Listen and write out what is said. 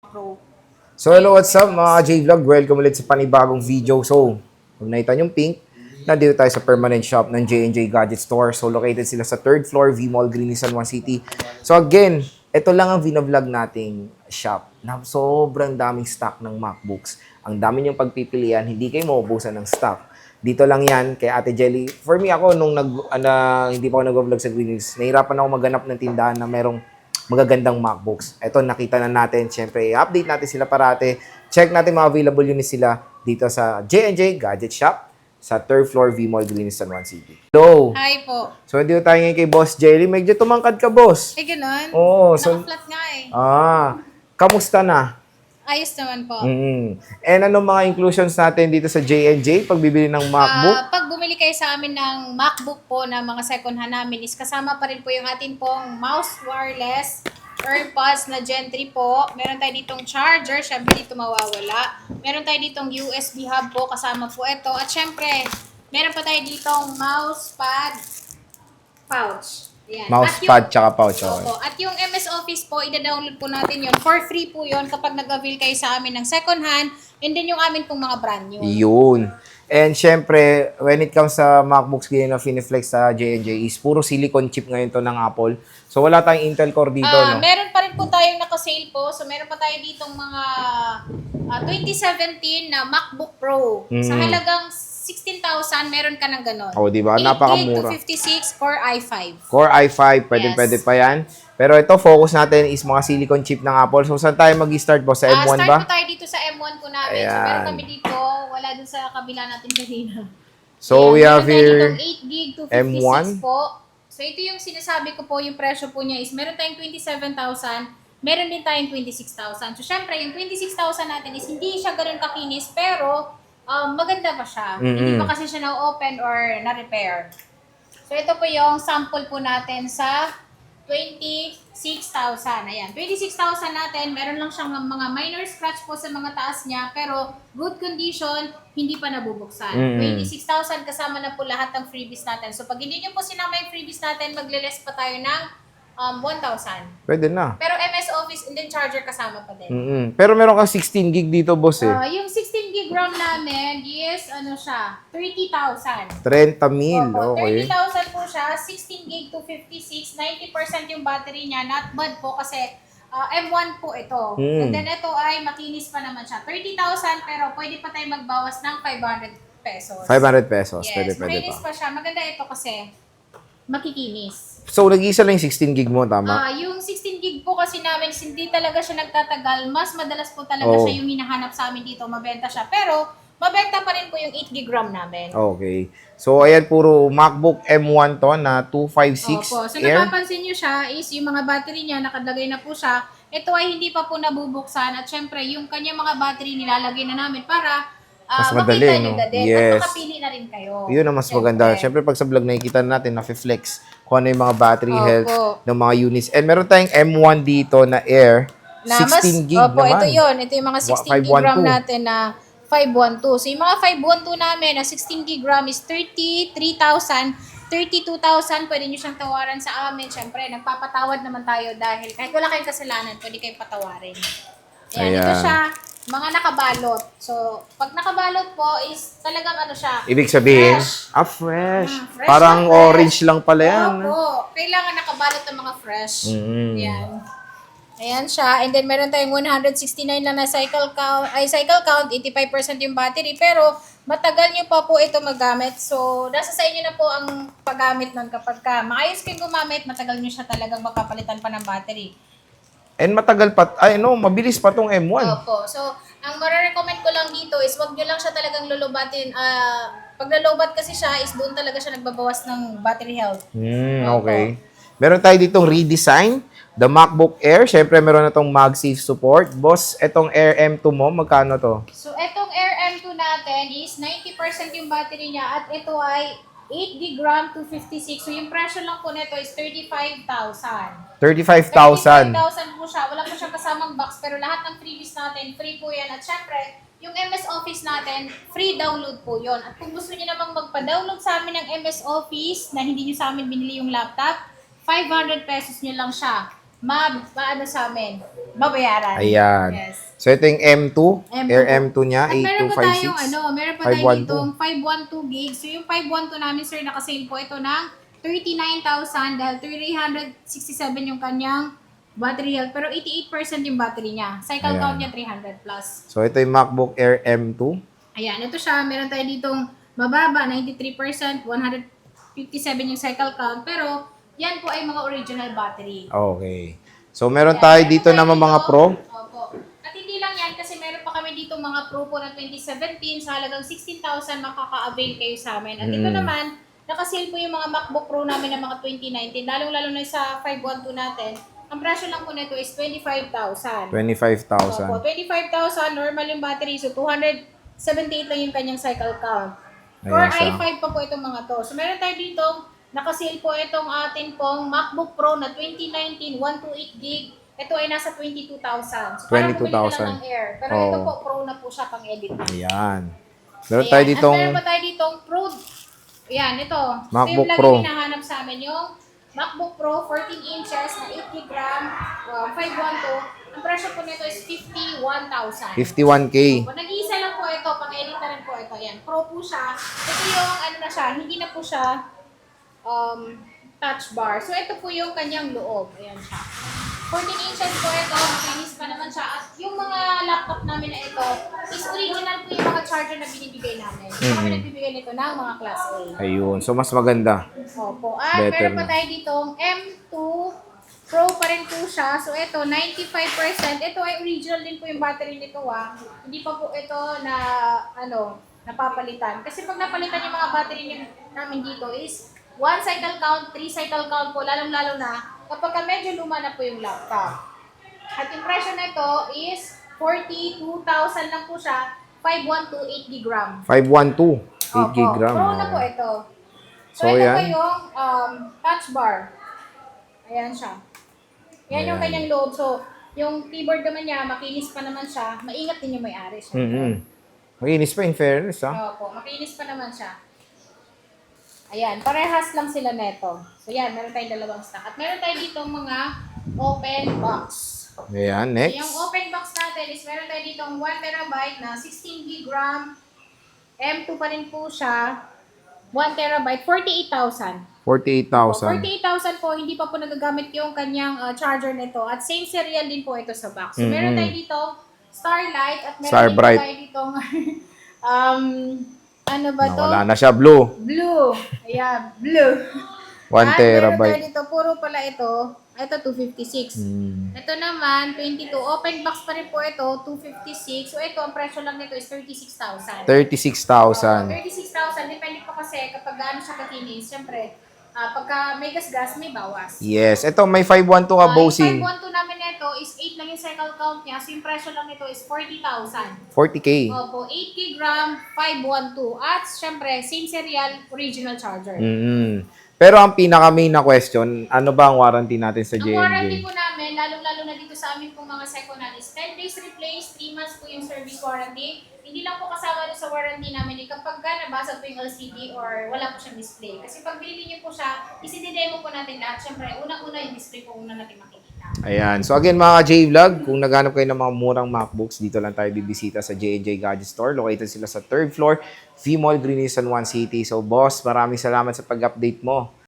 Pro. So hello, what's up mga J-Vlog? Welcome ulit sa panibagong video. So, kung nakita yung pink, nandito tayo sa permanent shop ng J&J Gadget Store. So located sila sa 3rd floor, V-Mall, Green San Juan City. So again, ito lang ang vlog nating shop na sobrang daming stock ng MacBooks. Ang dami niyong pagpipilian, hindi kayo maubusan ng stock. Dito lang yan kay Ate Jelly. For me ako, nung hindi pa ako nag-vlog sa Green Hills, nahirapan ako maghanap ng tindahan na merong magagandang MacBooks. Ito, nakita na natin. Siyempre, i-update natin sila parate. Check natin mga available units sila dito sa J&J Gadget Shop sa 3rd floor V-Mall, Green San Juan City. Hello! Hi po. So, dito tayo ngayon kay Boss Jelly. Medyo tumangkad ka, boss. Ay, ganun? Oo. So, Naka-flat nga eh. kamusta na? Ayos naman po. And anong mga inclusions natin dito sa J&J pagbibili ng MacBook? Pag bumili kayo sa amin ng MacBook po na mga second hand namin is kasama pa rin po yung atin pong mouse wireless AirPods na Gen 3 po. Meron tayo ditong charger, syempre dito mawawala. Meron tayo ditong USB hub po, kasama po ito. At syempre, meron pa tayo ditong mouse pad pouch. Ayan. Mousepad tsaka pouch. Opo. At yung MS Office po, ida-download po natin yon. For free po yon kapag nag-avail kayo sa amin ng second hand. And then yung amin pong mga brand new. Yun. And syempre, when it comes sa MacBooks ngayon na Finiflex sa J&J is puro silicon chip ngayon to ng Apple. So wala tayong Intel Core dito, no? Meron pa rin po tayong naka-sale po. So meron pa tayo ditong mga 2017 na MacBook Pro. Sa halagang 16,000, meron ka ng ganon. Oh, di ba? 8 Napakamura. gig to 56 Core i5. Core i5, pwede pa yan. Pero ito, focus natin is mga silicon chip ng Apple. So, saan tayo mag-start po? Sa M1 Start ba? po tayo dito sa M1 po namin. So Ayan. meron kami dito. Wala dun sa kabila natin kanina. So, Ayan, we have meron tayo here ditong 8 gig to 56 M1. po. So ito yung sinasabi ko po, yung presyo po niya is meron tayong 27,000, meron din tayong 26,000. So syempre, yung 26,000 natin is hindi siya ganun kakinis, pero maganda pa siya. Hindi pa kasi siya na-open or na-repair. So ito po yung sample po natin sa 26,000. Ayan, 26,000 natin, meron lang siyang mga minor scratch po sa mga taas niya, pero good condition, hindi pa nabubuksan. 26,000 kasama na po lahat ng freebies natin. So pag hindi nyo po sinama yung freebies natin, magle-less pa tayo ng 1,000. Pwede na. Pero MS Office and then charger kasama pa din. Pero meron kang 16 gig dito, boss eh. Yung 16 gig RAM namin is, ano siya, 30,000. 30 mil. Opo, Okay. 30,000 po siya, 16 gig to 56, 90% yung battery niya, not bad po kasi M1 po ito. And then ito ay makinis pa naman siya. 30,000 pero pwede pa tayo magbawas ng 500 pesos. 500 pesos. Yes, Pwede makinis pa. pa siya. Maganda ito kasi makikinis. So, nag-iisa lang yung 16 gig mo, tama? Yung 16 gig po kasi namin, hindi talaga siya nagtatagal. Mas madalas po talaga Oo. siya yung hinahanap sa amin dito. Mabenta siya. Pero, mabenta pa rin po yung 8 gig RAM namin. Okay. So, ayan, puro MacBook M1 to na 256 Opo. So, Air. napapansin nyo siya is yung mga battery niya, nakalagay na po siya. Ito ay hindi pa po nabubuksan. At syempre, yung kanya mga battery nilalagay na namin para Mas madali, makita nyo no? na din. Yes. At makapili na rin kayo. Yun ang mas maganda. Siyempre, pag sa vlog, nakikita natin na flex kung ano yung mga battery Opo. health ng mga units. And meron tayong M1 dito na Air, 16 gig Opo, naman. ito yun. Ito yung mga 16 gig RAM 512. natin na 512. So, yung mga 512 namin na 16 gig RAM is 33,000, 32,000. Pwede nyo siyang tawaran sa amin. Siyempre, nagpapatawad naman tayo dahil kahit wala kayong kasalanan, pwede kayong patawarin. Ayan, ito Ayan. siya. Mga nakabalot. So, pag nakabalot po is talagang ano siya. Ibig sabihin, Fresh. fresh. Fresh Parang na fresh. orange lang pala yan. Opo. Kailangan nakabalot ng mga fresh. Mm. Ayan. Ayan siya. And then meron tayong 169 lang na cycle count, 85% yung battery. Pero matagal nyo pa po ito magamit. So, nasa sa inyo na po ang paggamit nun kapag ka maayos kayong gumamit, matagal nyo siya talagang magpapalitan pa ng battery. And matagal pa, mabilis pa tong M1. Opo. So, ang marirecommend ko lang dito is wag nyo lang siya talagang lulubatin. Pag nalobat kasi siya is doon talaga siya nagbabawas ng battery health. Okay. Meron tayo ditong redesign, the MacBook Air. Siyempre, meron na tong MagSafe support. Boss, etong Air M2 mo, magkano to? So, etong Air M2 natin is 90% yung battery niya at ito ay 8 gig RAM to 56. So, yung presyo lang po nito is 35,000. 35,000. 35,000 po siya. Wala po siya kasamang box pero lahat ng freebies natin, free po yan. At syempre, yung MS Office natin, free download po yon. At kung gusto niyo namang magpa-download sa amin ng MS Office na hindi niyo sa amin binili yung laptop, 500 pesos nyo lang siya. Sa amin. babayaran. Ayan. Yes. So, ito yung M2. M2 Air po. M2 niya, At meron pa 8256. tayong meron pa tayong 512. ditong 512 gigs. So yung 512 namin sir, nakasale po ito ng 39,000 dahil 367 yung kanyang battery health. Pero 88% yung battery niya. Cycle Ayan. count niya 300 plus. So, ito yung MacBook Air M2. Ayan, ito siya. Meron tayo ditong mababa, 93%, 157 yung cycle count. Pero yan po ay mga original battery. Okay. So, meron tayo dito naman mga Pro. Opo. At hindi lang yan kasi meron pa kami dito mga Pro po na 2017 sa halagang 16,000 makaka-avail kayo sa amin. At ito naman, nakasale po yung mga MacBook Pro namin ng mga 2019, lalong-lalo na sa 512 natin. Ang presyo lang po nito is 25,000. 25,000. Opo, 25,000, normal yung battery, so 278 lang yung kanyang cycle count. For Ayan siya. i5 pa po itong mga to. So meron tayo dito, nakasale po itong atin pong MacBook Pro na 2019, 128 gig. Ito ay nasa 22,000. So parang bumili ka lang ng Air. Pero ito Oo. po, Pro na po siya pang edit. Ayan. Meron tayo Ayan. ditong At meron pa tayo ditong Pro. Ayan, ito. MacBook so yung Pro. lagi hinahanap sa amin yung MacBook Pro 14 inches na 8 GB RAM, 512. Ang presyo po nito is 51,000. 51K. So, nag-iisa lang po ito, pang-edit na rin po ito. Ayan, Pro po siya. Ito yung ano na siya, hindi na po siya touch bar. So ito po yung kanyang loob. Ayan siya. 14 inches po ito, makinis pa naman siya. At yung mga laptop namin na ito, is original po yung mga charger na binibigay namin. So kami nagbibigay nito ng mga class A. Ayun. So, mas maganda. Opo. At Better meron pa na. tayo ditong M2 Pro pa rin po siya. So ito, 95%. Ito ay original din po yung battery nito Hindi pa po ito na, napapalitan. Kasi pag napalitan yung mga battery namin dito is 1 cycle count, 3 cycle count po, lalong-lalo na kapag medyo luma na po yung laptop. At yung presyo nito is 42,000 lang po siya, 5128 gig RAM. 512. 8 Opo, GB RAM. Pro na po ito. So, So, ito yan. po yung touch bar. Ayan siya. Yan yung Ayan. kanyang loob. So, yung keyboard naman niya, makinis pa naman siya. Maingat din yung may-ari siya. Makinis pa in fairness, ha? Opo, makinis pa naman siya. Ayan, parehas lang sila neto. So yan, meron tayong dalawang stock. At meron tayo dito mga open box. Ayan, So, next. yung open box natin is meron tayo dito 1 terabyte na 16 gig RAM. M2 pa rin po siya. 1 terabyte, 48,000. 48,000. 48,000 po, hindi pa po nagagamit yung kanyang charger nito. At same serial din po ito sa box. So meron tayo dito Starlight at meron Starbright. din tayo dito ano ba to? Wala na siya. Blue. Blue. Ayan, blue. 1 At meron tayo terabyte. dito, puro pala ito. Ito, 256. Ito naman, 22. Open box pa rin po ito, 256. So ito, ang presyo lang nito is 36,000. 36,000. 36,000. Depende po kasi kapag gaano siya kakinis. Siyempre, pagka may gas-gas, may bawas. Yes. Ito, may 512 ka, bossing. Yung 512 namin nito is 8 lang yung cycle count niya. So yung presyo lang nito is 40,000. 40K. Opo, 8 gig RAM, 512. At syempre, same serial, original charger. Pero ang pinaka-main na question, ano ba ang warranty natin sa Ang warranty J&J? po namin, lalong-lalo na dito sa amin pong mga second hand is 10 days replace, 3 months po yung service warranty. Hindi lang po kasama doon sa warranty namin kapag nabasa po yung LCD or wala po siyang display. Kasi pag binili niyo po siya, isi-demo po natin lahat. Siyempre, unang-una yung display po una natin makikita. Ayan. So again, mga J-Vlog, kung naghanap kayo ng mga murang MacBooks, dito lang tayo bibisita sa J&J Gadget Store. Located sila sa 3rd floor, V-Mall, Green Hills, San Juan City. So boss, maraming salamat sa pag-update mo.